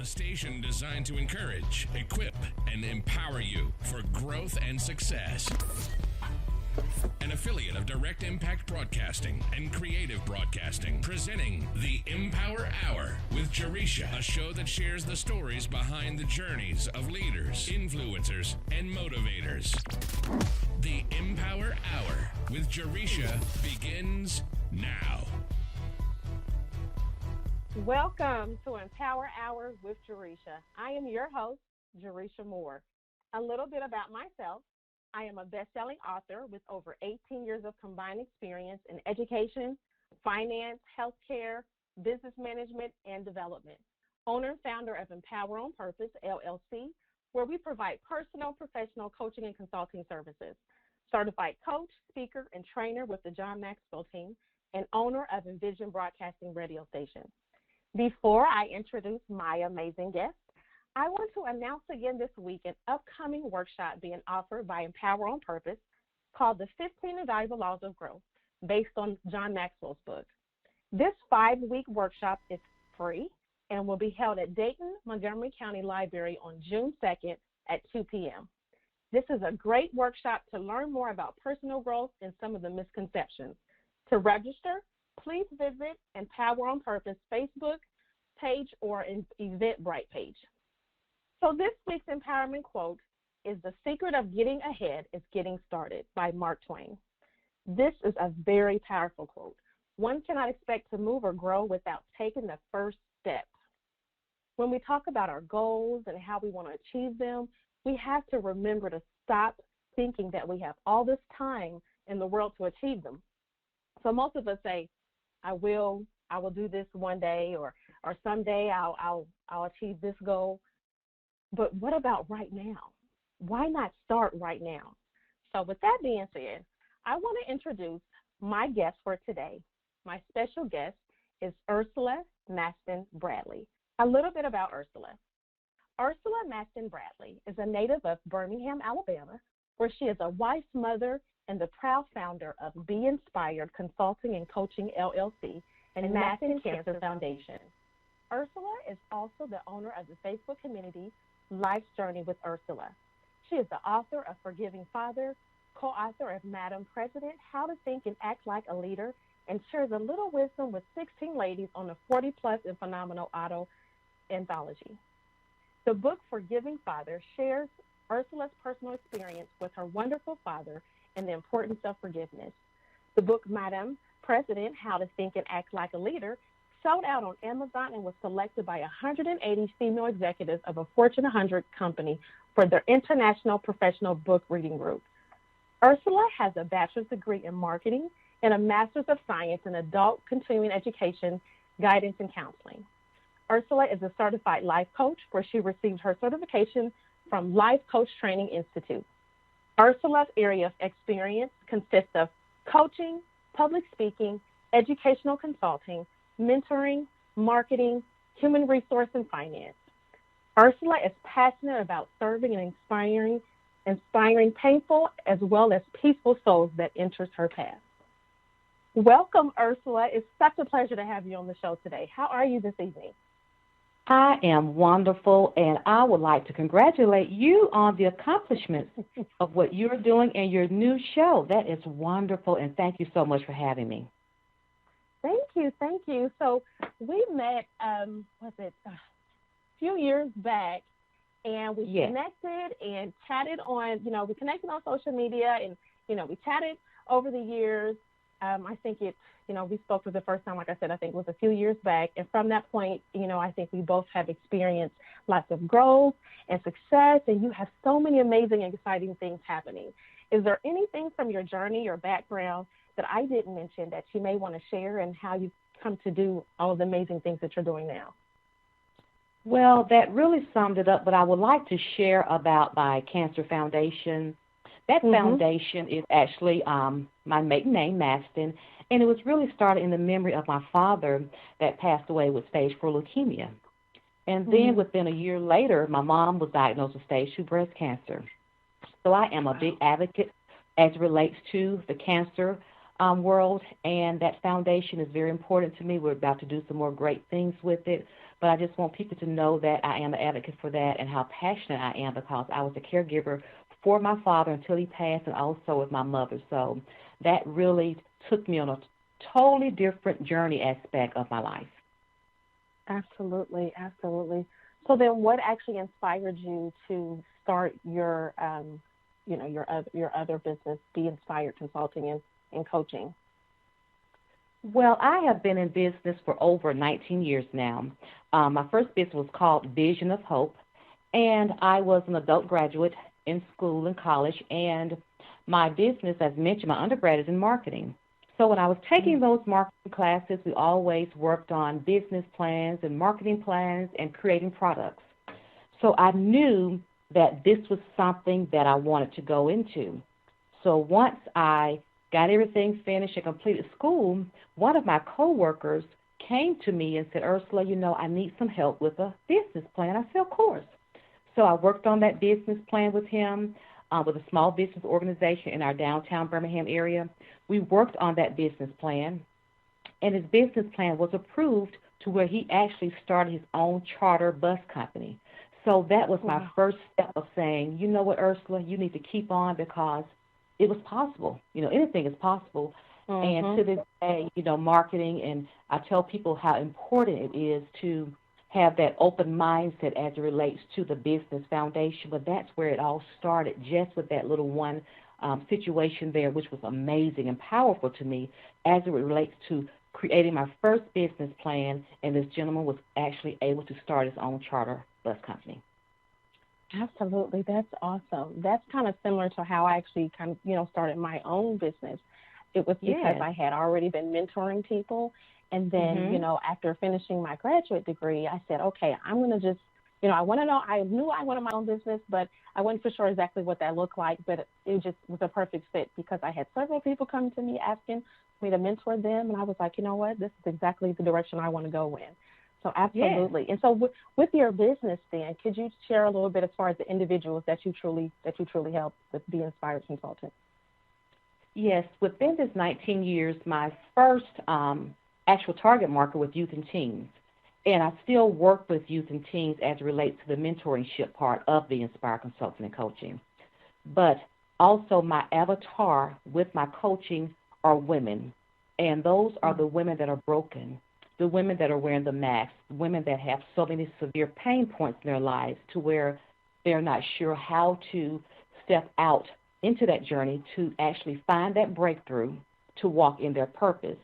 a station designed to encourage, equip, and empower you for growth and success. An affiliate of Direct Impact Broadcasting and Creative Broadcasting, presenting the Empower Hour with Jerisha, a show that shares the stories behind the journeys of leaders, influencers, and motivators. The Empower Hour with Jerisha begins now. Welcome to Empower Hour with Jerisha. I am your host, Jerisha Moore. A little bit about myself. I am a best-selling author with over 18 years of combined experience in education, finance, healthcare, business management, and development. Owner and founder of Empower on Purpose, LLC, where we provide personal, professional coaching and consulting services. Certified coach, speaker, and trainer with the John Maxwell team, and owner of Envision Broadcasting radio station. Before I introduce my amazing guest, I want to announce again this week an upcoming workshop being offered by Empower on Purpose called The 15 Invaluable Laws of Growth, based on John Maxwell's book. This 5-week workshop is free and will be held at Dayton, Montgomery County Library on June 2nd at 2 p.m. This is a great workshop to learn more about personal growth and some of the misconceptions. To register, please visit Empower on Purpose Facebook page or Eventbrite page. So this week's empowerment quote is "The secret of getting ahead is getting started" by Mark Twain. This is a very powerful quote. One cannot expect to move or grow without taking the first step. When we talk about our goals and how we want to achieve them, we have to remember to stop thinking that we have all this time in the world to achieve them. So most of us say, I will do this one day, or someday I'll achieve this goal. But what about right now? Why not start right now? So with that being said, I want to introduce my guest for today. My special guest is Ursula Maston Bradley. A little bit about Ursula. Ursula Maston Bradley is a native of Birmingham, Alabama, where she is a wife, mother, and the proud founder of Be Inspired Consulting and Coaching, LLC, and Maston Cancer Foundation. Ursula is also the owner of the Facebook community Life's Journey with Ursula. She is the author of Forgiving Father, co-author of Madam President, How to Think and Act Like a Leader, and shares a little wisdom with 16 ladies on the 40-plus and phenomenal auto anthology. The book Forgiving Father shares Ursula's personal experience with her wonderful father and the importance of forgiveness. The book Madam President, How to Think and Act Like a Leader sold out on Amazon and was selected by 180 female executives of a Fortune 100 company for their International Professional Book Reading Group. Ursula has a bachelor's degree in marketing and a master's of science in adult continuing education, guidance, and counseling. Ursula is a certified life coach where she received her certification from Life Coach Training Institute. Ursula's area of experience consists of coaching, public speaking, educational consulting, mentoring, marketing, human resource, and finance. Ursula is passionate about serving and inspiring painful as well as peaceful souls that enters her path. Welcome, Ursula. It's such a pleasure to have you on the show today. How are you this evening? I am wonderful, and I would like to congratulate you on the accomplishments of what you're doing in your new show. That is wonderful, and thank you so much for having me. Thank you. So we met, a few years back, and we connected and chatted on, we connected on social media, and, we chatted over the years. I think we spoke for the first time, like I said, I think it was a few years back. And from that point, I think we both have experienced lots of growth and success, and you have so many amazing and exciting things happening. Is there anything from your journey, your background, that I didn't mention that you may want to share, and how you've come to do all of the amazing things that you're doing now? Well, that really summed it up, but I would like to share about my Cancer Foundation. That foundation is actually my maiden name, Maston, and it was really started in the memory of my father that passed away with stage 4 leukemia. And then within a year later, my mom was diagnosed with stage 2 breast cancer. So I am a big advocate as it relates to the cancer world, and that foundation is very important to me. We're about to do some more great things with it, but I just want people to know that I am an advocate for that and how passionate I am, because I was a caregiver for my father until he passed, and also with my mother. So that really took me on a totally different journey aspect of my life. Absolutely, absolutely. So then, what actually inspired you to start your, your other business, Be Inspired Consulting and Coaching? Well, I have been in business for over 19 years now. My first business was called Vision of Hope, and I was an adult graduate in school and college, and my business, as mentioned, my undergrad is in marketing. So when I was taking those marketing classes, we always worked on business plans and marketing plans and creating products. So I knew that this was something that I wanted to go into. So once I got everything finished and completed school, one of my coworkers came to me and said, Ursula, I need some help with a business plan. I said, of course. So I worked on that business plan with him, with a small business organization in our downtown Birmingham area. We worked on that business plan, and his business plan was approved to where he actually started his own charter bus company. So that was my first step of saying, you know what, Ursula, you need to keep on, because it was possible. Anything is possible. And to this day, marketing, and I tell people how important it is to have that open mindset as it relates to the business foundation. But that's where it all started, just with that little one situation there, which was amazing and powerful to me as it relates to creating my first business plan, and this gentleman was actually able to start his own charter bus company. Absolutely. That's awesome. That's kind of similar to how I actually started my own business. It was because I had already been mentoring people. And then, after finishing my graduate degree, I said, okay, I'm going to just, I want to know, I knew I wanted my own business, but I wasn't for sure exactly what that looked like. But it just was a perfect fit, because I had several people come to me asking me to mentor them. And I was like, you know what, this is exactly the direction I want to go in. So absolutely. And so with your business then, could you share a little bit as far as the individuals that you truly help with Be Inspired Consultant? Yes, within this 19 years, my first actual target market was youth and teens. And I still work with youth and teens as it relates to the mentorship part of the Inspire Consulting and Coaching. But also my avatar with my coaching are women. And those are the women that are broken, the women that are wearing the mask, women that have so many severe pain points in their lives to where they're not sure how to step out into that journey to actually find that breakthrough to walk in their purpose.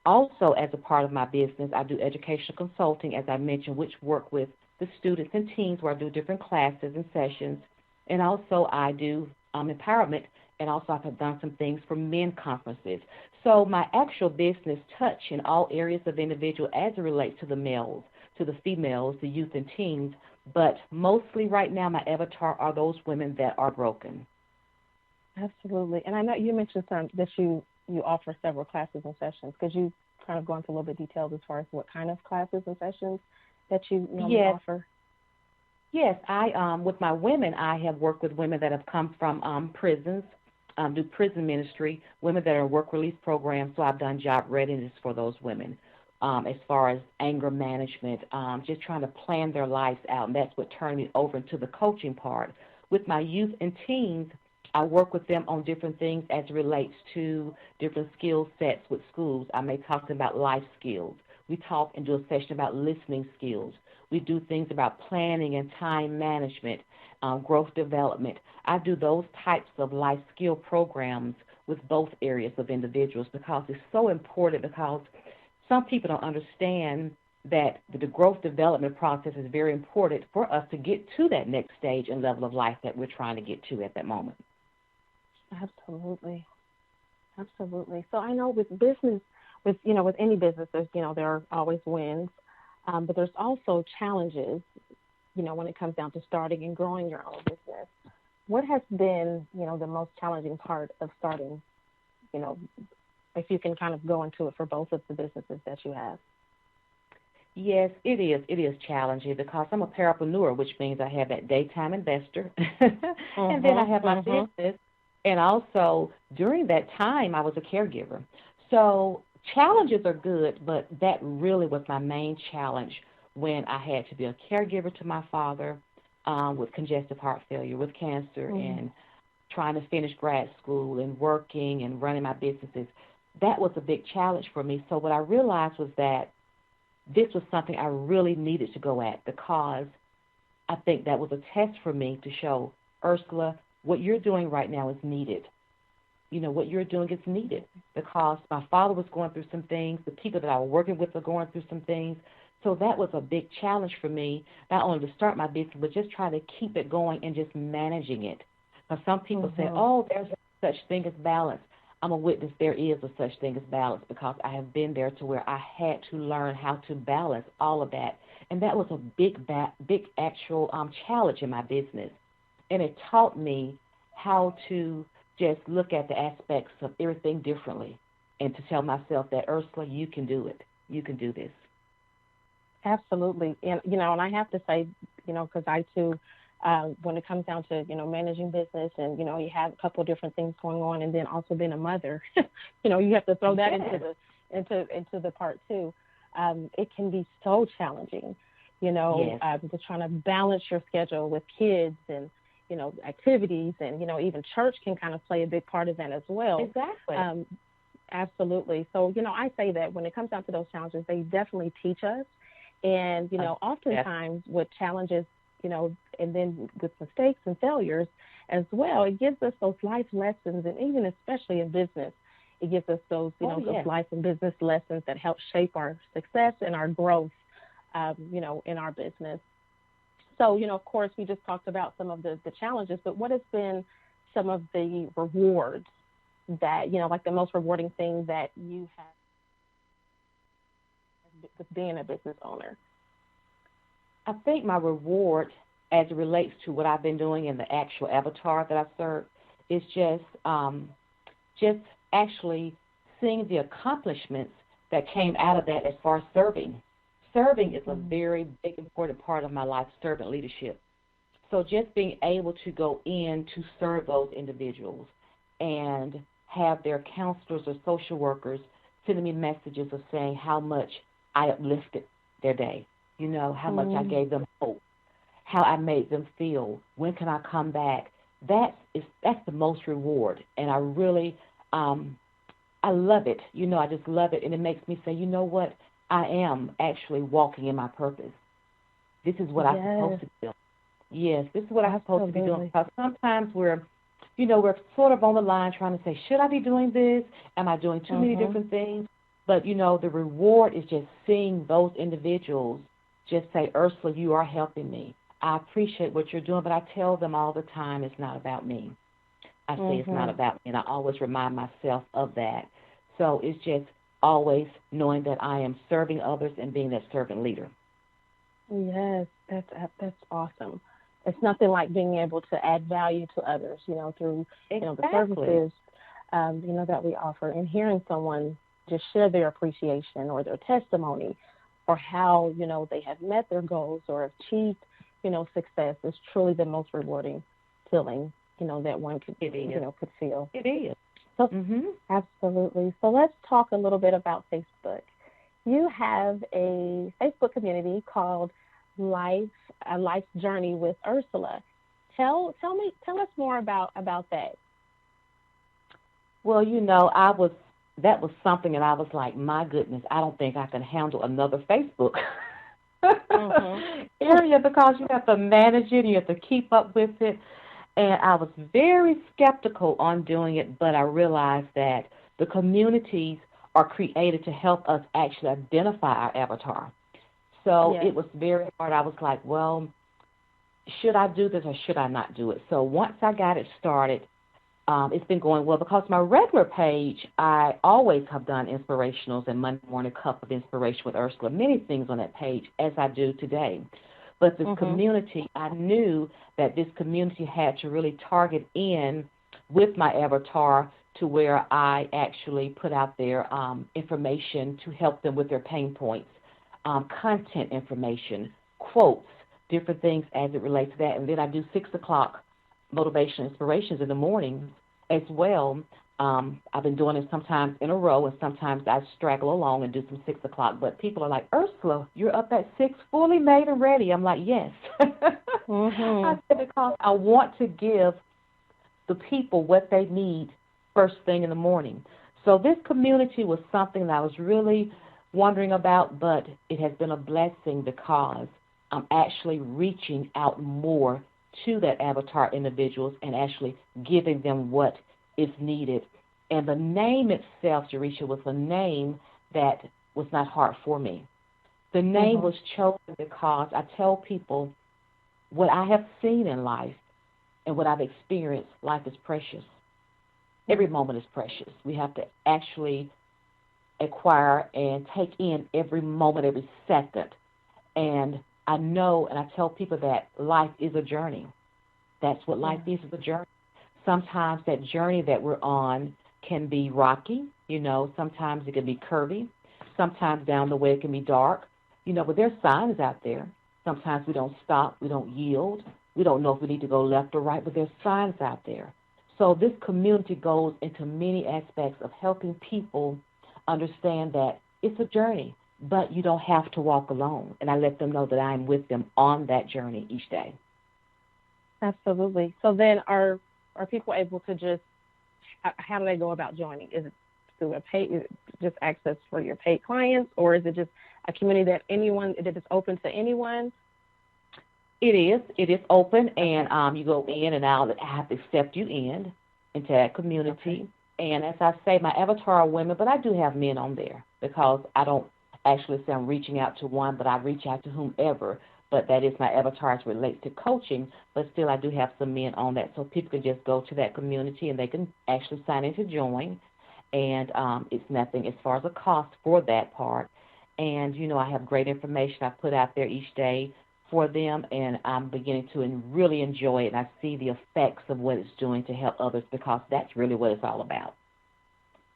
Also, as a part of my business, I do educational consulting, as I mentioned, which work with the students and teens where I do different classes and sessions. And also I do empowerment, and also I've done some things for men conferences. So my actual business touch in all areas of the individual as it relates to the males, to the females, the youth and teens. But mostly right now my avatar are those women that are broken. Absolutely. And I know you mentioned that you offer several classes and sessions. Could you kind of go into a little bit details as far as what kind of classes and sessions that you offer? Yes, I with my women, I have worked with women that have come from prisons, do prison ministry, women that are work release programs. So I've done job readiness for those women, as far as anger management, just trying to plan their lives out. And that's what turned me over into the coaching part. With my youth and teens, I work with them on different things as it relates to different skill sets with schools. I may talk to them about life skills. We talk and do a session about listening skills. We do things about planning and time management, growth development. I do those types of life skill programs with both areas of individuals, because it's so important, because some people don't understand that the growth development process is very important for us to get to that next stage and level of life that we're trying to get to at that moment. Absolutely. Absolutely. So I know with business, with any business, there's, there are always wins, but there's also challenges, when it comes down to starting and growing your own business. What has been, the most challenging part of starting, if you can kind of go into it for both of the businesses that you have? Yes, it is. It is challenging because I'm a parapreneur, which means I have that daytime investor, and then I have my business. And also, during that time, I was a caregiver. So challenges are good, but that really was my main challenge when I had to be a caregiver to my father with congestive heart failure, with cancer, and trying to finish grad school and working and running my businesses. That was a big challenge for me. So what I realized was that this was something I really needed to go at, because I think that was a test for me to show, Ursula, what you're doing right now is needed. You know, what you're doing is needed, because my father was going through some things. The people that I was working with were going through some things. So that was a big challenge for me, not only to start my business, but just try to keep it going and just managing it. Because some people say, oh, there's such thing as balance. I'm a witness there is a such thing as balance, because I have been there to where I had to learn how to balance all of that. And that was a big actual challenge in my business. And it taught me how to just look at the aspects of everything differently, and to tell myself that, Ursula, you can do it. You can do this. Absolutely. And, and I have to say, because I too, when it comes down to, managing business and, you have a couple of different things going on, and then also being a mother, you have to throw that into the part too. It can be so challenging, just trying to balance your schedule with kids and, activities, and, even church can kind of play a big part of that as well. Exactly. Absolutely. So, I say that when it comes down to those challenges, they definitely teach us. And, oftentimes with challenges, and then with mistakes and failures as well, it gives us those life lessons, and even especially in business, it gives us those, those life and business lessons that help shape our success and our growth, in our business. So, of course, we just talked about some of the challenges, but what has been some of the rewards that, like the most rewarding thing that you have with being a business owner? I think my reward, as it relates to what I've been doing in the actual avatar that I serve, is just actually seeing the accomplishments that came out of that as far as serving. Serving is a very big, important part of my life, servant leadership. So just being able to go in to serve those individuals and have their counselors or social workers sending me messages of saying how much I uplifted their day, how much I gave them hope, how I made them feel, when can I come back. That's the most reward, and I really, I love it. I just love it, and it makes me say, you know what, I am actually walking in my purpose. This is what I'm supposed to be doing. Yes, this is what I'm supposed to be doing, because sometimes we're sort of on the line trying to say, should I be doing this? Am I doing too many different things? But, the reward is just seeing those individuals just say, Ursula, you are helping me. I appreciate what you're doing, but I tell them all the time it's not about me. I say it's not about me, and I always remind myself of that. So it's just always knowing that I am serving others and being that servant leader. Yes, that's awesome. It's nothing like being able to add value to others, through, the services, that we offer, and hearing someone just share their appreciation or their testimony, or how, they have met their goals or achieved, success is truly the most rewarding feeling, that one could, could feel. It is. So, absolutely. So let's talk a little bit about Facebook. You have a Facebook community called Life's Journey with Ursula. Tell us more about that. Well, that was something, and I was like, my goodness, I don't think I can handle another Facebook area, because you have to manage it, you have to keep up with it. And I was very skeptical on doing it, but I realized that the communities are created to help us actually identify our avatar. So it was very hard. I was like, well, should I do this or should I not do it? So once I got it started, it's been going well, because my regular page, I always have done inspirationals and Monday Morning Cup of Inspiration with Ursula, many things on that page, as I do today. But this community, I knew that this community had to really target in with my avatar to where I actually put out their information to help them with their pain points, content information, quotes, different things as it relates to that. And then I do 6 o'clock motivation inspirations in the mornings, as well. I've been doing it sometimes in a row, and sometimes I straggle along and do some 6 o'clock. But people are like, Ursula, you're up at 6, fully made and ready. I'm like, yes. I said, because I want to give the people what they need first thing in the morning. So this community was something that I was really wondering about, but it has been a blessing because I'm actually reaching out more to that avatar individuals and actually giving them what is needed. And the name itself, Jerisha, was a name that was not hard for me. The name was chosen because I tell people what I have seen in life and what I've experienced. Life is precious. Every moment is precious. We have to actually acquire and take in every moment, every second. And I know, and I tell people that life is a journey. That's what life is a journey. Sometimes that journey that we're on can be rocky, sometimes it can be curvy. Sometimes down the way it can be dark, but there's signs out there. Sometimes we don't stop, we don't yield. We don't know if we need to go left or right, but there's signs out there. So this community goes into many aspects of helping people understand that it's a journey, but you don't have to walk alone. And I let them know that I'm with them on that journey each day. Absolutely. So then are people able to just, how do they go about joining? Is it through is it just access for your paid clients, or is it just a community that is open to anyone? It is open, and you go in and out. I have to accept you into that community. Okay. And as I say, my avatar are women, but I do have men on there because I don't actually say I'm reaching out to one, but I reach out to whomever. But that is my avatar as it relates to coaching, but still I do have some men on that. So people can just go to that community and they can actually sign in to join. And it's nothing as far as a cost for that part. And, I have great information I put out there each day for them, and I'm beginning to really enjoy it. And I see the effects of what it's doing to help others because that's really what it's all about.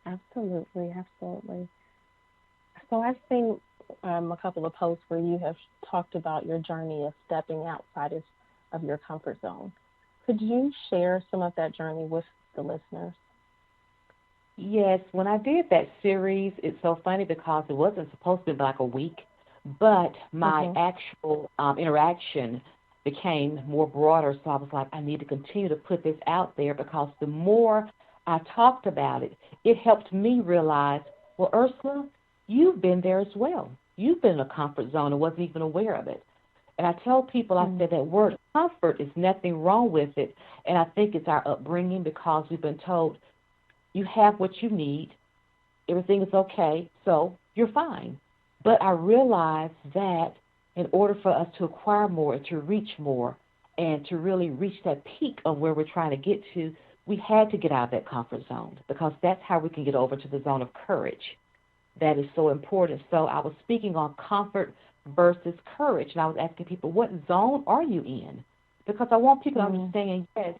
Absolutely. So I've seen a couple of posts where you have talked about your journey of stepping outside of your comfort zone. Could you share some of that journey with the listeners? Yes, when I did that series, it's so funny because it wasn't supposed to be like a week, but my actual interaction became more broader, so I was like, I need to continue to put this out there because the more I talked about it, it helped me realize, well, Ursula, you've been there as well. You've been in a comfort zone and wasn't even aware of it. And I tell people, I said that word comfort is nothing wrong with it, and I think it's our upbringing because we've been told you have what you need, everything is okay, so you're fine. But I realized that in order for us to acquire more and to reach more and to really reach that peak of where we're trying to get to, we had to get out of that comfort zone because that's how we can get over to the zone of courage. That is so important. So I was speaking on comfort versus courage, and I was asking people, what zone are you in? Because I want people to understand, yes,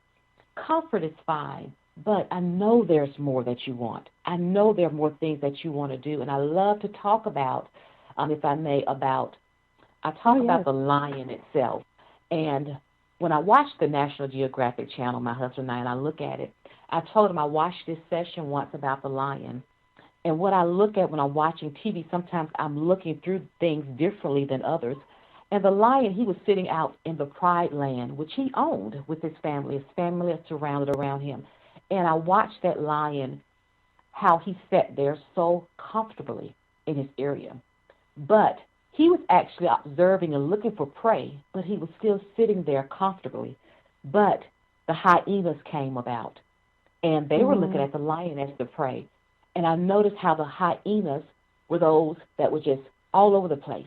comfort is fine, but I know there's more that you want. I know there are more things that you want to do, and I love to talk about, if I may, about the lion itself. And when I watched the National Geographic Channel, my husband and I look at it, I told him I watched this session once about the lion. And what I look at when I'm watching TV, sometimes I'm looking through things differently than others. And the lion, he was sitting out in the Pride Land, which he owned with his family. His family is surrounded around him. And I watched that lion, how he sat there so comfortably in his area. But he was actually observing and looking for prey, but he was still sitting there comfortably. But the hyenas came about, and they were looking at the lion as the prey. And I noticed how the hyenas were those that were just all over the place.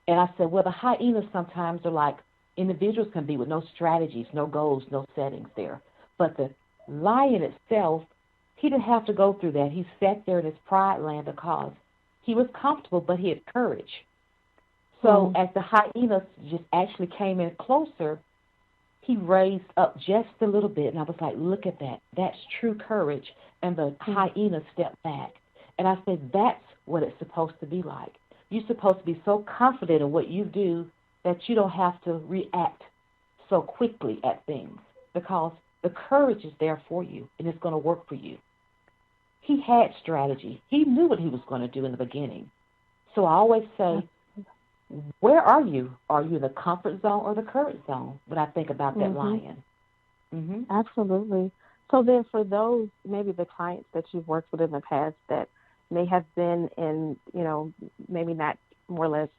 And I said, well, the hyenas sometimes are like individuals can be with no strategies, no goals, no settings there. But the lion itself, he didn't have to go through that. He sat there in his pride land because he was comfortable, but he had courage. So as the hyenas just actually came in closer, he raised up just a little bit, and I was like, look at that. That's true courage. And the hyena stepped back. And I said, that's what it's supposed to be like. You're supposed to be so confident in what you do that you don't have to react so quickly at things because the courage is there for you, and it's going to work for you. He had strategy. He knew what he was going to do in the beginning. So I always say, where are you? Are you in the comfort zone or the courage zone when I think about that lion? Absolutely. So then for those, maybe the clients that you've worked with in the past that may have been in, maybe not more or less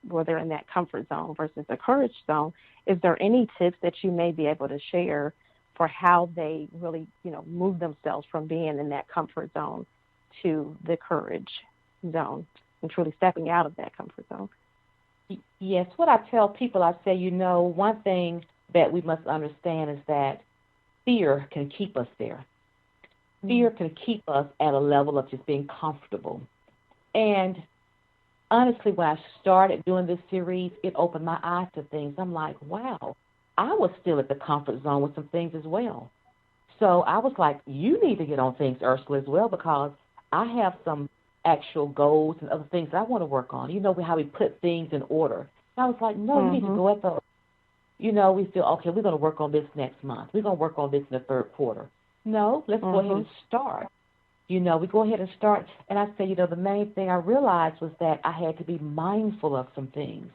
where they're in that comfort zone versus the courage zone, is there any tips that you may be able to share for how they really, move themselves from being in that comfort zone to the courage zone and truly stepping out of that comfort zone? Yes, what I tell people, I say, one thing that we must understand is that fear can keep us there. Fear can keep us at a level of just being comfortable. And honestly, when I started doing this series, it opened my eyes to things. I'm like, wow, I was still at the comfort zone with some things as well. So I was like, you need to get on things, Ursula, as well, because I have some actual goals and other things that I want to work on. How we put things in order. And I was like, no, you need to go at those. We feel, okay, we're going to work on this next month. We're going to work on this in the third quarter. No, let's go ahead and start. We go ahead and start. And I say, the main thing I realized was that I had to be mindful of some things,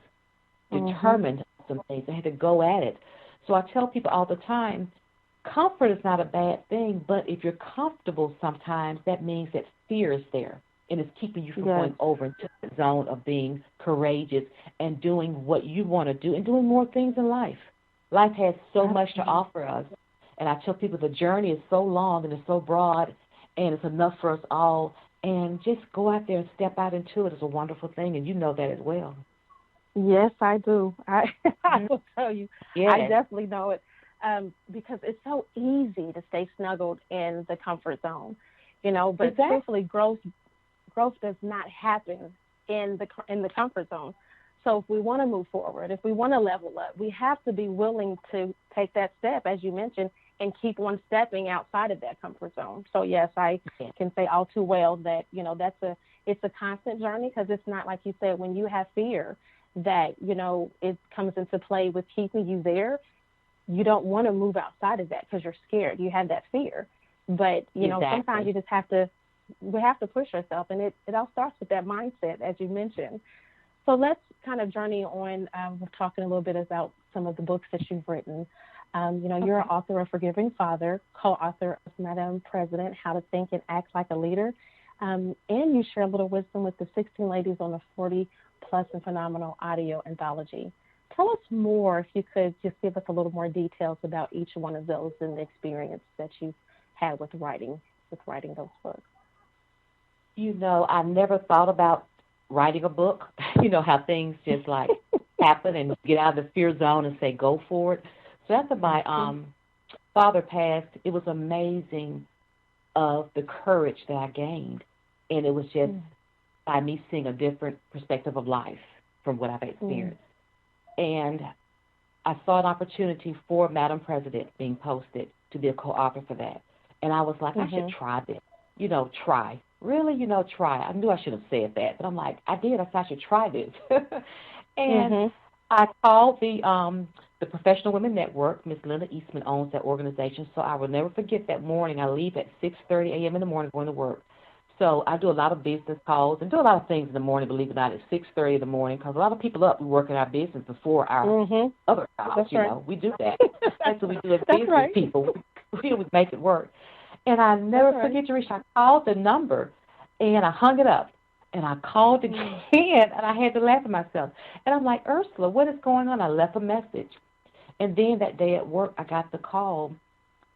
determined of some things. I had to go at it. So I tell people all the time, comfort is not a bad thing, but if you're comfortable sometimes, that means that fear is there. And it's keeping you from going over into the zone of being courageous and doing what you want to do and doing more things in life. Life has so much to offer us. And I tell people the journey is so long and it's so broad and it's enough for us all. And just go out there and step out into it is a wonderful thing, and you know that as well. Yes, I do. I will tell you. Yes. I definitely know it because it's so easy to stay snuggled in the comfort zone, but truthfully, growth does not happen in the comfort zone. So if we want to move forward, if we want to level up, we have to be willing to take that step, as you mentioned, and keep on stepping outside of that comfort zone. So yes, I can say all too well that, it's a constant journey, because it's not like you said, when you have fear that, it comes into play with keeping you there. You don't want to move outside of that because you're scared. You have that fear. But, sometimes you just we have to push ourselves, and it all starts with that mindset, as you mentioned. So let's kind of journey on. We're talking a little bit about some of the books that you've written. You're an author of Forgiving Father, co-author of Madam President, How to Think and Act Like a Leader, and you share a little wisdom with the 16 ladies on the 40 Plus and Phenomenal audio anthology. Tell us more, if you could just give us a little more details about each one of those and the experience that you've had with writing those books. I never thought about writing a book. How things just like happen and get out of the fear zone and say, go for it. So after my father passed, it was amazing of the courage that I gained. And it was just by me seeing a different perspective of life from what I've experienced. And I saw an opportunity for Madam President being posted to be a co-author for that. And I was like, I should try this. Try. Really, try. I knew I should have said that, but I'm like, I did. I thought I should try this. And I called the Professional Women Network. Ms. Linda Eastman owns that organization, so I will never forget that morning. I leave at 6:30 a.m. in the morning going to work. So I do a lot of business calls and do a lot of things in the morning, believe it or not, at 6:30 in the morning, because a lot of people we work in our business before our other jobs. That's right. We do that. That's what we do as business people. We make it work. And I never forget, Teresa, I called the number, and I hung it up, and I called again, and I had to laugh at myself. And I'm like, Ursula, what is going on? I left a message. And then that day at work, I got the call,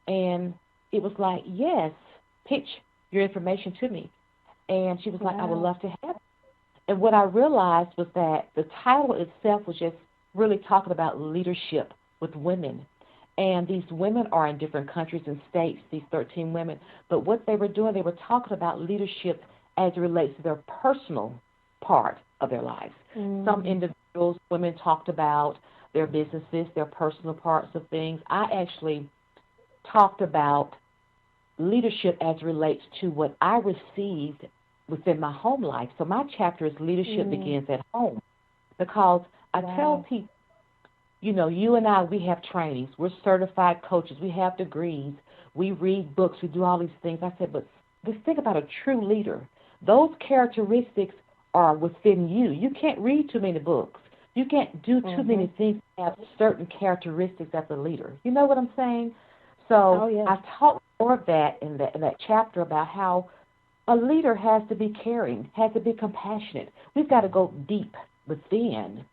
and it was like, yes, pitch your information to me. And she was like, I would love to have it. And what I realized was that the title itself was just really talking about leadership with women. And these women are in different countries and states, these 13 women. But what they were doing, they were talking about leadership as it relates to their personal part of their lives. Some individuals, women talked about their businesses, their personal parts of things. I actually talked about leadership as it relates to what I received within my home life. So my chapter is Leadership Begins at Home, because I tell people you and I, we have trainings. We're certified coaches. We have degrees. We read books. We do all these things. I said, but just think about a true leader. Those characteristics are within you. You can't read too many books. You can't do too many things that have certain characteristics as a leader. You know what I'm saying? So I taught more of that in that chapter about how a leader has to be caring, has to be compassionate. We've got to go deep within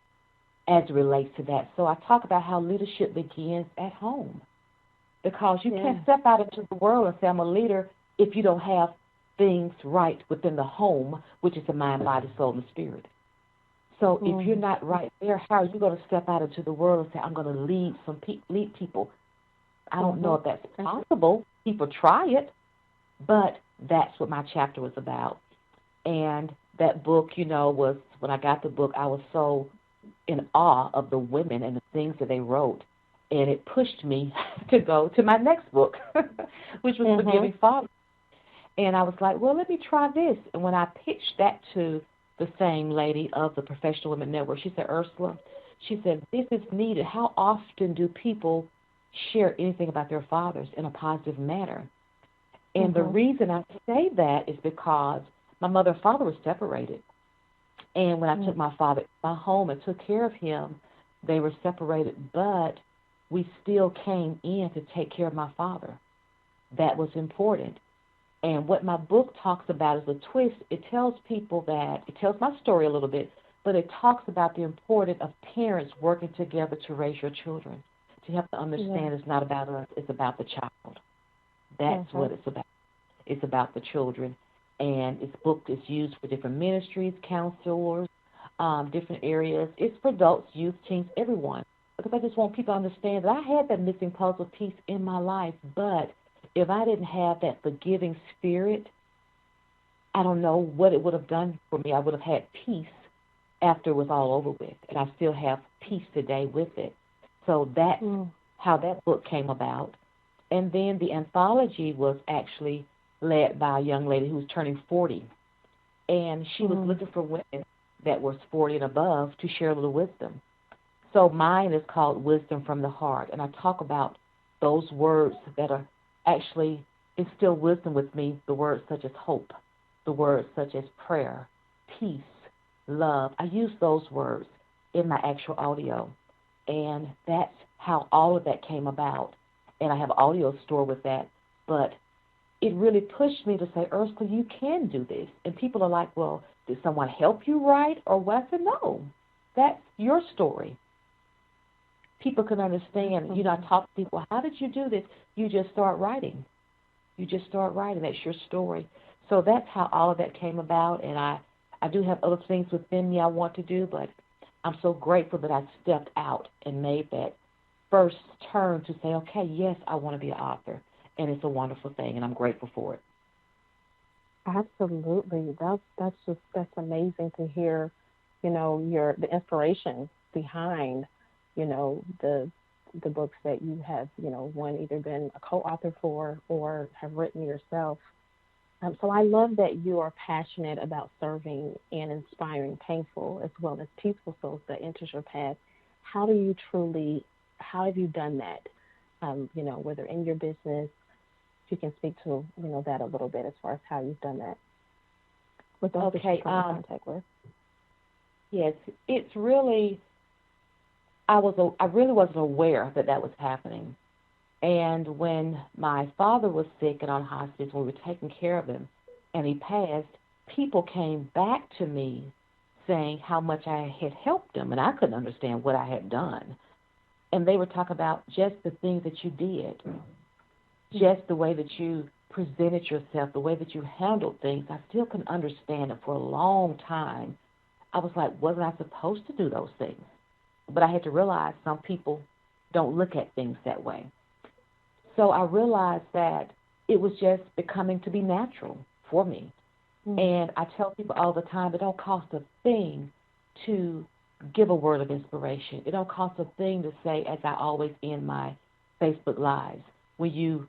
as it relates to that. So I talk about how leadership begins at home, because you can't step out into the world and say, I'm a leader, if you don't have things right within the home, which is the mind, body, soul, and spirit. So if you're not right there, how are you going to step out into the world and say, I'm going to lead people? I don't know if that's possible. People try it, but that's what my chapter was about. And that book, was, when I got the book, I was so in awe of the women and the things that they wrote. And it pushed me to go to my next book, which was Forgiving Fathers. And I was like, well, let me try this. And when I pitched that to the same lady of the Professional Women Network, she said, Ursula, she said, this is needed. How often do people share anything about their fathers in a positive manner? And the reason I say that is because my mother and father were separated. And when I took my father to my home and took care of him, they were separated, but we still came in to take care of my father. That was important. And what my book talks about is a twist. It tells people that, it tells my story a little bit, but it talks about the importance of parents working together to raise your children, to help them understand it's not about us, it's about the child. That's what it's about. It's about the children. And this book is used for different ministries, counselors, different areas. It's for adults, youth, teens, everyone. Because I just want people to understand that I had that missing puzzle piece in my life, but if I didn't have that forgiving spirit, I don't know what it would have done for me. I would have had peace after it was all over with, and I still have peace today with it. So that's how that book came about. And then the anthology was actually led by a young lady who was turning 40, and she was looking for women that was 40 and above to share a little wisdom. So mine is called Wisdom from the Heart, and I talk about those words that are actually instill wisdom with me, the words such as hope, the words such as prayer, peace, love. I use those words in my actual audio, and that's how all of that came about. And I have an audio store with that, but it really pushed me to say, Ursula, you can do this. And people are like, well, did someone help you write? Or what? I said, no, that's your story. People can understand. I talk to people, how did you do this? You just start writing. You just start writing. That's your story. So that's how all of that came about. And I do have other things within me I want to do, but I'm so grateful that I stepped out and made that first turn to say, okay, yes, I want to be an author. And it's a wonderful thing, and I'm grateful for it. Absolutely. That's amazing to hear, the inspiration behind, the books that you have, one either been a co-author for or have written yourself. So I love that you are passionate about serving and inspiring painful as well as peaceful souls that enters your path. How have you done that? Whether in your business, if you can speak to, that a little bit as far as how you've done that with those that you come in contact with. Yes, it's really, I really wasn't aware that was happening. And when my father was sick and on hospice, when we were taking care of him, and he passed, people came back to me saying how much I had helped him, and I couldn't understand what I had done. And they would talk about just the things that you did, just the way that you presented yourself, the way that you handled things. I still couldn't understand it for a long time. I was like, wasn't I supposed to do those things? But I had to realize some people don't look at things that way. So I realized that it was just becoming to be natural for me. And I tell people all the time, it don't cost a thing to give a word of inspiration. It don't cost a thing to say, as I always end my Facebook Lives, when you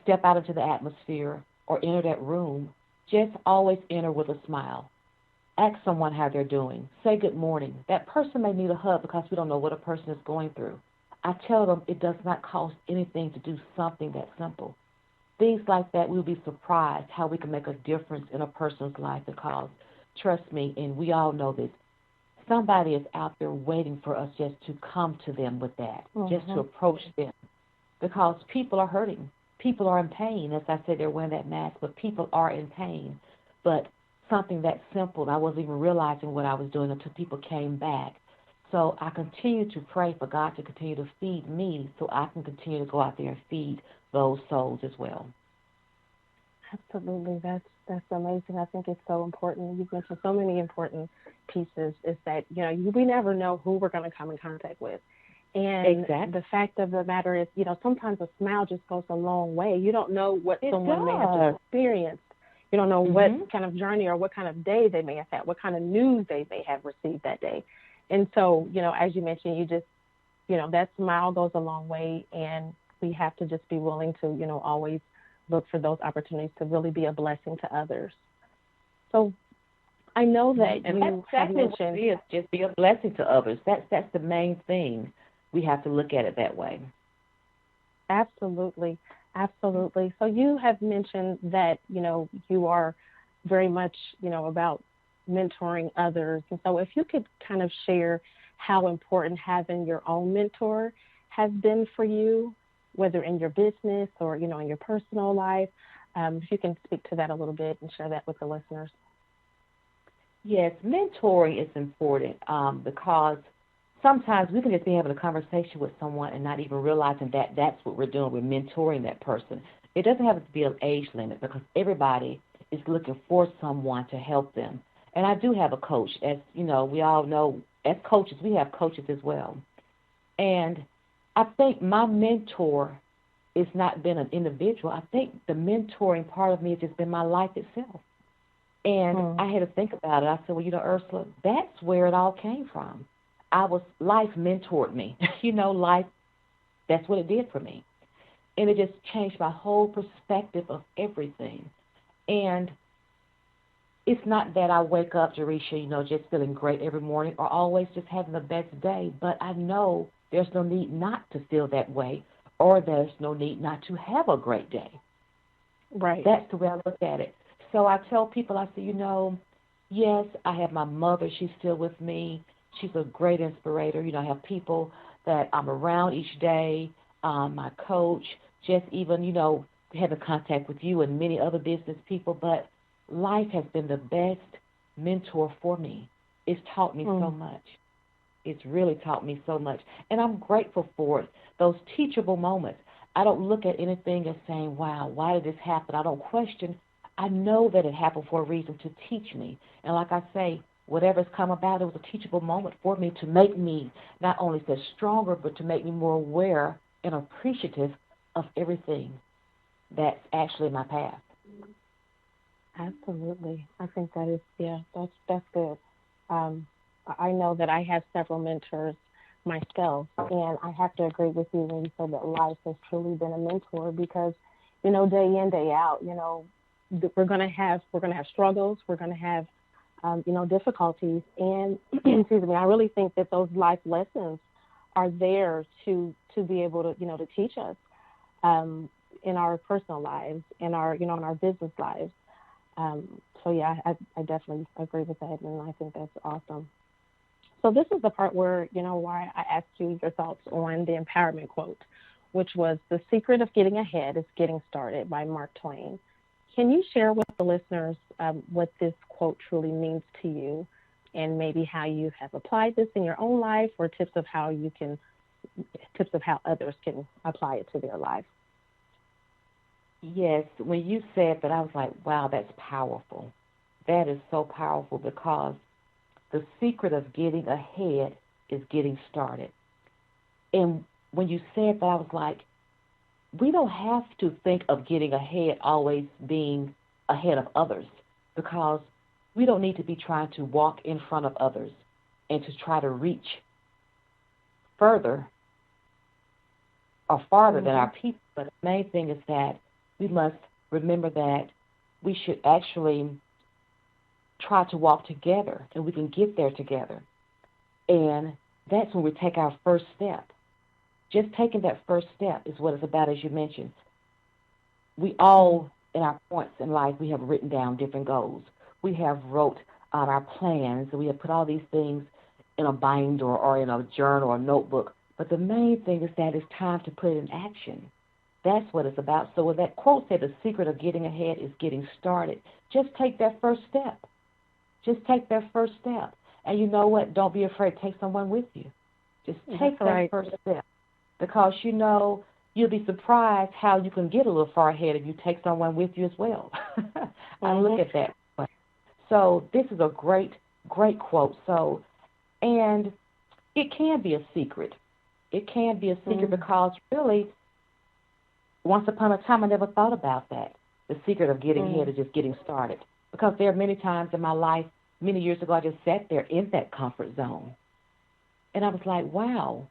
step out into the atmosphere or enter that room, just always enter with a smile. Ask someone how they're doing. Say good morning. That person may need a hug because we don't know what a person is going through. I tell them it does not cost anything to do something that simple. Things like that, we'll be surprised how we can make a difference in a person's life because, trust me, and we all know this, somebody is out there waiting for us just to come to them with that, just to approach them because people are hurting. People are in pain. As I said, they're wearing that mask, but people are in pain. But something that simple, I wasn't even realizing what I was doing until people came back. So I continue to pray for God to continue to feed me so I can continue to go out there and feed those souls as well. Absolutely. That's amazing. I think it's so important. You've mentioned so many important pieces is that, we never know who we're going to come in contact with. And the fact of the matter is, sometimes a smile just goes a long way. You don't know what someone may have experienced. You don't know what kind of journey or what kind of day they may have had, what kind of news they may have received that day. And so, as you mentioned, you just, that smile goes a long way, and we have to just be willing to, always look for those opportunities to really be a blessing to others. So I know that you have mentioned just be a blessing to others. That's the main thing. We have to look at it that way. Absolutely. Absolutely. So you have mentioned that, you are very much, about mentoring others. And so if you could kind of share how important having your own mentor has been for you, whether in your business or, in your personal life, if you can speak to that a little bit and share that with the listeners. Yes, mentoring is important because sometimes we can just be having a conversation with someone and not even realizing that that's what we're doing. We're mentoring that person. It doesn't have to be an age limit because everybody is looking for someone to help them. And I do have a coach. As we all know, as coaches, we have coaches as well. And I think my mentor has not been an individual. I think the mentoring part of me has just been my life itself. And I had to think about it. I said, well, Ursula, that's where it all came from. Life mentored me. Life, that's what it did for me. And it just changed my whole perspective of everything. And it's not that I wake up, Jerisha, just feeling great every morning or always just having the best day, but I know there's no need not to feel that way or there's no need not to have a great day. Right. That's the way I look at it. So I tell people, I say, yes, I have my mother. She's still with me. She's a great inspirator. I have people that I'm around each day, my coach, just even, having contact with you and many other business people. But life has been the best mentor for me. It's taught me so much. It's really taught me so much. And I'm grateful for it, those teachable moments. I don't look at anything as saying, wow, why did this happen? I don't question. I know that it happened for a reason to teach me. And like I say, whatever's come about, it was a teachable moment for me to make me not only feel stronger, but to make me more aware and appreciative of everything that's actually my path. Absolutely. I think that is, that's good. I know that I have several mentors myself, and I have to agree with you when you said that life has truly been a mentor because, day in, day out, we're going to have struggles, we're going to have, difficulties, and excuse me, I really think that those life lessons are there to be able to, to teach us in our personal lives, in our, in our business lives. So yeah, I definitely agree with that, and I think that's awesome. So this is the part where, why I asked you your thoughts on the empowerment quote, which was "The secret of getting ahead is getting started" by Mark Twain. Can you share with the listeners what this quote truly means to you, and maybe how you have applied this in your own life, or tips of how others can apply it to their life? Yes, when you said that, I was like, wow, that's powerful. That is so powerful because the secret of getting ahead is getting started. And when you said that, I was like, we don't have to think of getting ahead always being ahead of others because we don't need to be trying to walk in front of others and to try to reach further or farther than our people. But the main thing is that we must remember that we should actually try to walk together, and we can get there together. And that's when we take our first step. Just taking that first step is what it's about, as you mentioned. We all, in our points in life, we have written down different goals. We have wrote out our plans, and we have put all these things in a binder or in a journal or notebook. But the main thing is that it's time to put it in action. That's what it's about. So when that quote said, the secret of getting ahead is getting started, just take that first step. Just take that first step. And you know what? Don't be afraid. Take someone with you. Just take that first step. Because, you know, you'll be surprised how you can get a little far ahead if you take someone with you as well. I look at that. So this is a great, great quote. So, and it can be a secret. It can be a secret because really, once upon a time, I never thought about that. The secret of getting ahead is just getting started. Because there are many times in my life, many years ago, I just sat there in that comfort zone. And I was like, wow.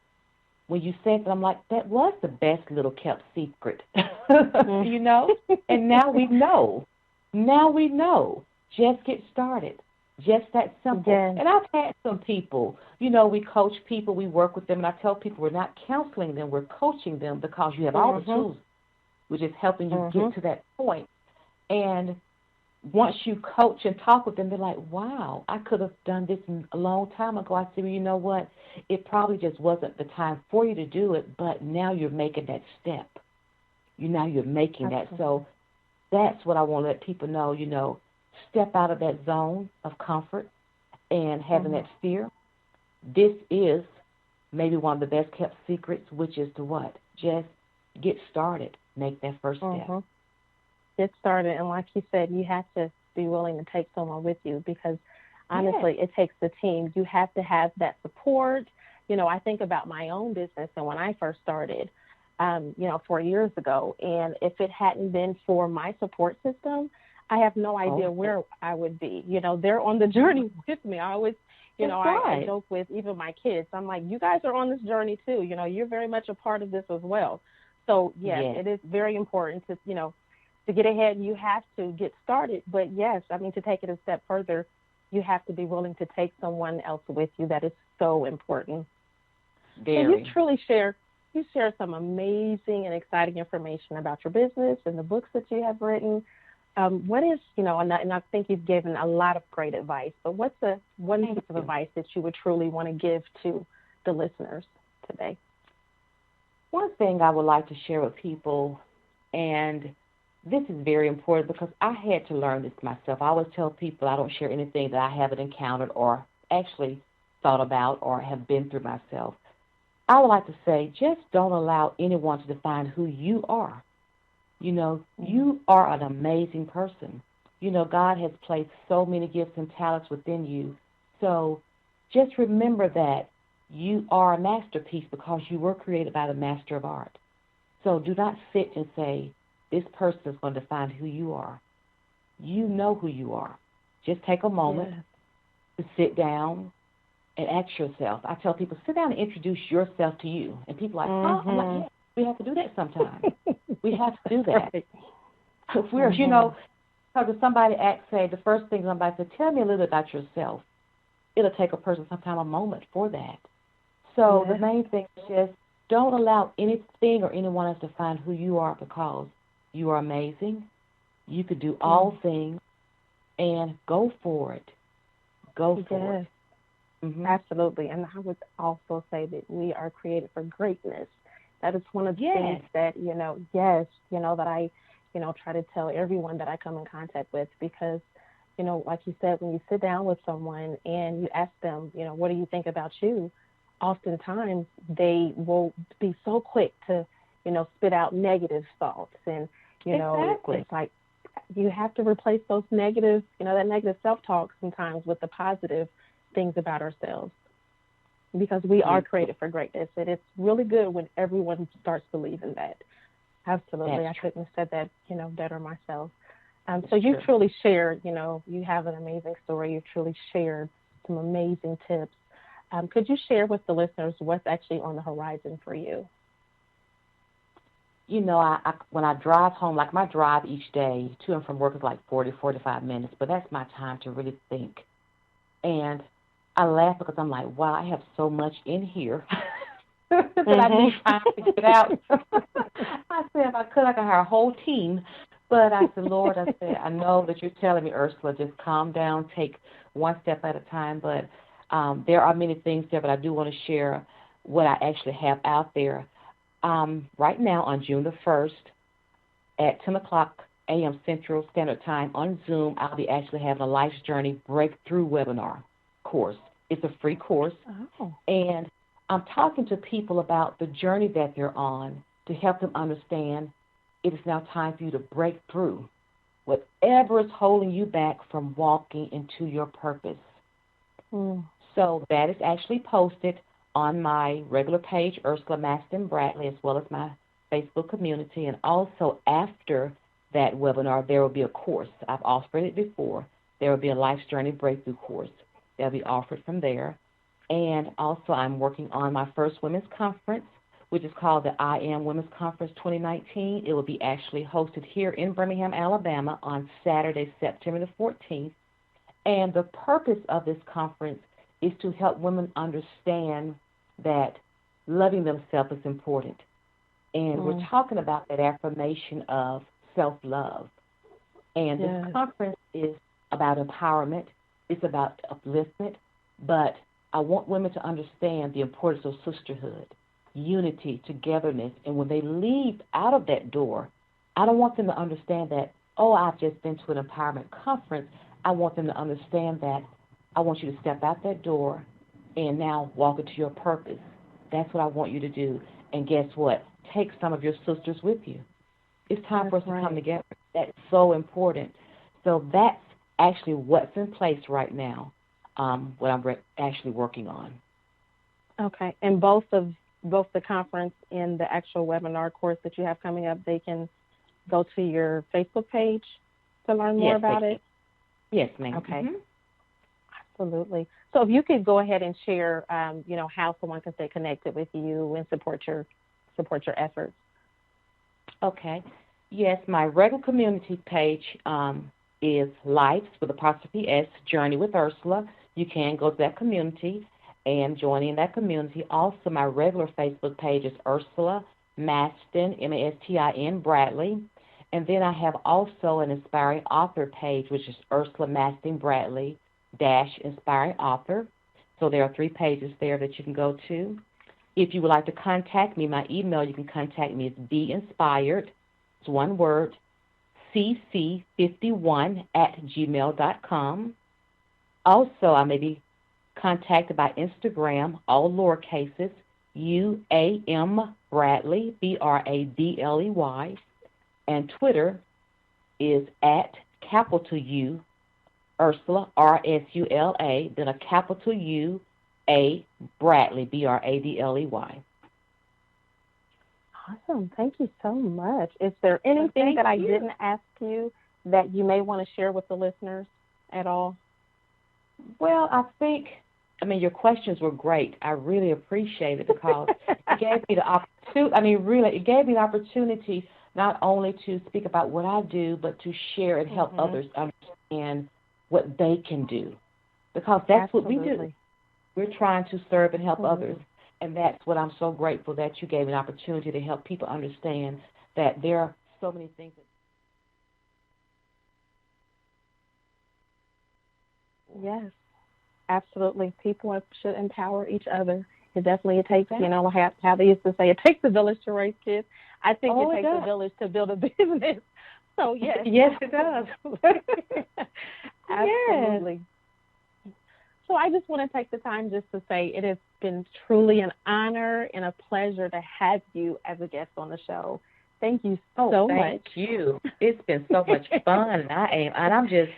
When you said that, I'm like, that was the best little kept secret, you know? And now we know. Now we know. Just get started. Just that simple. Yes. And I've had some people, you know, we coach people, we work with them, and I tell people we're not counseling them, we're coaching them because you have all the tools. We're just helping you get to that point. And once you coach and talk with them, they're like, wow, I could have done this a long time ago. I said, well, you know what? It probably just wasn't the time for you to do it, but now you're making that step. Now you're making that. So that's what I want to let people know, you know, step out of that zone of comfort and having that fear. This is maybe one of the best kept secrets, which is to what? Just get started. Make that first step. Get started. And like you said, you have to be willing to take someone with you because, honestly, it takes the team. You have to have that support. You know, I think about my own business and when I first started, 4 years ago, and if it hadn't been for my support system, I have no idea where I would be. You know, they're on the journey with me. I always, I joke with even my kids. I'm like, you guys are on this journey too. You know, you're very much a part of this as well. So, yes, it is very important to, to get ahead, you have to get started. But, yes, I mean, to take it a step further, you have to be willing to take someone else with you. That is so important. Very. And you truly share some amazing and exciting information about your business and the books that you have written. What is, and I think you've given a lot of great advice, but what's the one piece of advice that you would truly want to give to the listeners today? One thing I would like to share with people, and this is very important because I had to learn this myself. I always tell people I don't share anything that I haven't encountered or actually thought about or have been through myself. I would like to say just don't allow anyone to define who you are. You know, you are an amazing person. You know, God has placed so many gifts and talents within you. So just remember that you are a masterpiece because you were created by the master of art. So do not sit and say, this person is going to define who you are. You know who you are. Just take a moment to sit down and ask yourself. I tell people, sit down and introduce yourself to you. And people are like, I'm like, yeah, we have to do that sometimes. We have to do that. If we're, because if somebody asks, say, the first thing somebody said, tell me a little bit about yourself, it'll take a person sometime a moment for that. So the main thing is just don't allow anything or anyone else to define who you are because you are amazing. You could do all things, and go for it. Go for it. Absolutely. And I would also say that we are created for greatness. That is one of the things that, that I, try to tell everyone that I come in contact with because, like you said, when you sit down with someone and you ask them, what do you think about you? Oftentimes they will be so quick to, spit out negative thoughts. And, it's like you have to replace those negative, that negative self-talk sometimes with the positive things about ourselves because we are created for greatness. And it's really good when everyone starts believing that. Absolutely. I couldn't have said that, better myself. So you truly shared, you have an amazing story. You truly shared some amazing tips. Could you share with the listeners what's actually on the horizon for you? I when I drive home, like my drive each day to and from work is like 45 minutes, but that's my time to really think. And I laugh because I'm like, wow, I have so much in here that I need time to get out. I said, if I could, I could hire a whole team. But I said, Lord, I said, I know that you're telling me, Ursula, just calm down, take one step at a time. But there are many things there, but I do want to share what I actually have out there. Right now on June the 1st at 10 o'clock a.m. Central Standard Time on Zoom, I'll be actually having a Life's Journey Breakthrough webinar course. It's a free course. Oh. And I'm talking to people about the journey that they're on to help them understand it is now time for you to break through whatever is holding you back from walking into your purpose. So that is actually posted on my regular page, Ursula Mastin Bradley, as well as my Facebook community. And also after that webinar, there will be a course. I've offered it before. There will be a Life's Journey Breakthrough course that will be offered from there. And also I'm working on my first women's conference, which is called the I Am Women's Conference 2019. It will be actually hosted here in Birmingham, Alabama on Saturday, September the 14th. And the purpose of this conference is to help women understand that loving themselves is important. And we're talking about that affirmation of self-love. And this conference is about empowerment. It's about upliftment. But I want women to understand the importance of sisterhood, unity, togetherness. And when they leave out of that door, I don't want them to understand that, oh, I've just been to an empowerment conference. I want them to understand that I want you to step out that door and now walk into your purpose. That's what I want you to do. And guess what? Take some of your sisters with you. It's time for us to come together. That's so important. So that's actually what's in place right now, what I'm actually working on. Okay. And both the conference and the actual webinar course that you have coming up, they can go to your Facebook page to learn more about it? Yes, ma'am. Okay. Absolutely. So if you could go ahead and share, how someone can stay connected with you and support your efforts. Okay. Yes, my regular community page is Life's with apostrophe S, Journey with Ursula. You can go to that community and join in that community. Also, my regular Facebook page is Ursula Mastin, Mastin Bradley. And then I have also an Inspiring Author page, which is Ursula Mastin Bradley Inspiring Author. So there are 3 pages there that you can go to. If you would like to contact me, my email, you can contact me. It's beinspired, it's one word, cc51@gmail.com. Also, I may be contacted by Instagram, all lowercases, UAM Bradley, BRADLEY, and Twitter is at capital U, Ursula, RSULA, then a capital U, A, Bradley, BRADLEY. Awesome. Thank you so much. Is there anything that I didn't ask you that you may want to share with the listeners at all? Well, your questions were great. I really appreciate it because it gave me the opportunity. It gave me the opportunity not only to speak about what I do, but to share and help others understand what they can do. Because that's what we do. We're trying to serve and help others. And that's what I'm so grateful that you gave me an opportunity to help people understand that there are so many things. Yes, absolutely. People should empower each other. It definitely takes, how they used to say, it takes a village to raise kids. I think it takes a village to build a business. So, yes. Yes, it does. Absolutely. Yes. So I just want to take the time just to say it has been truly an honor and a pleasure to have you as a guest on the show. Thank you so much. Thank you. It's been so much fun, and I'm just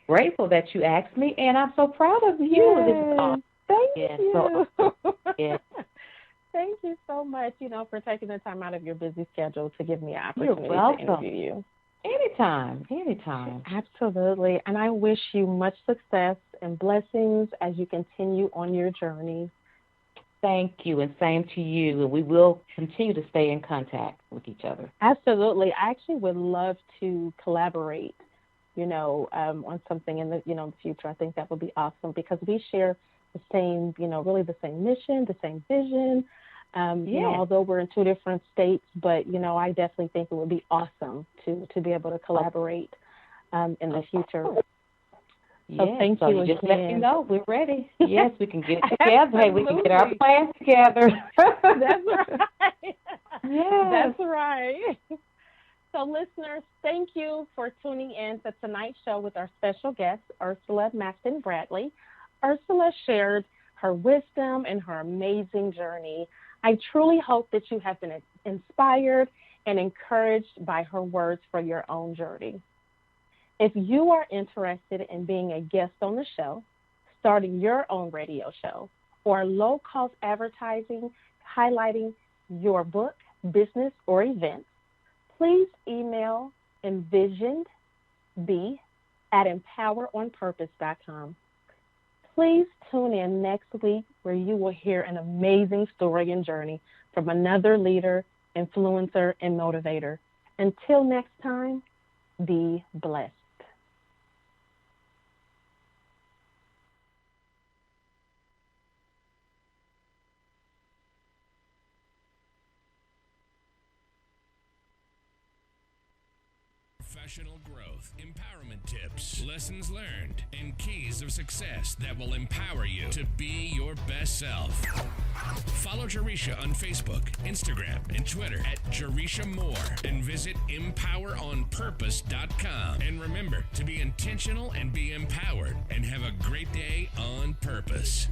grateful that you asked me, and I'm so proud of you. Yes. This is awesome. Thank you. Yes. Thank you so much, for taking the time out of your busy schedule to give me an opportunity to interview you. Anytime. Absolutely. And I wish you much success and blessings as you continue on your journey. Thank you, and same to you. And we will continue to stay in contact with each other. Absolutely. I actually would love to collaborate, on something in the future. I think that would be awesome because we share the same, really the same mission, the same vision. Although we're in two different states, but, I definitely think it would be awesome to be able to collaborate in the future. So thank you again. Just let me know. We're ready. Yes, we can get it together. Hey, we can get our plans together. That's right. Yes. That's right. So, listeners, thank you for tuning in to tonight's show with our special guest, Ursula Mastin Bradley. Ursula shared her wisdom and her amazing journey. I truly hope that you have been inspired and encouraged by her words for your own journey. If you are interested in being a guest on the show, starting your own radio show, or low-cost advertising highlighting your book, business, or event, please email envisionedb@empoweronpurpose.com. Please tune in next week where you will hear an amazing story and journey from another leader, influencer, and motivator. Until next time, be blessed. Professional growth, empowerment tips, lessons learned, and keys of success that will empower you to be your best self. Follow Jerisha on Facebook, Instagram, and Twitter at Jerisha Moore, and visit empoweronpurpose.com. And remember to be intentional and be empowered, and have a great day on purpose.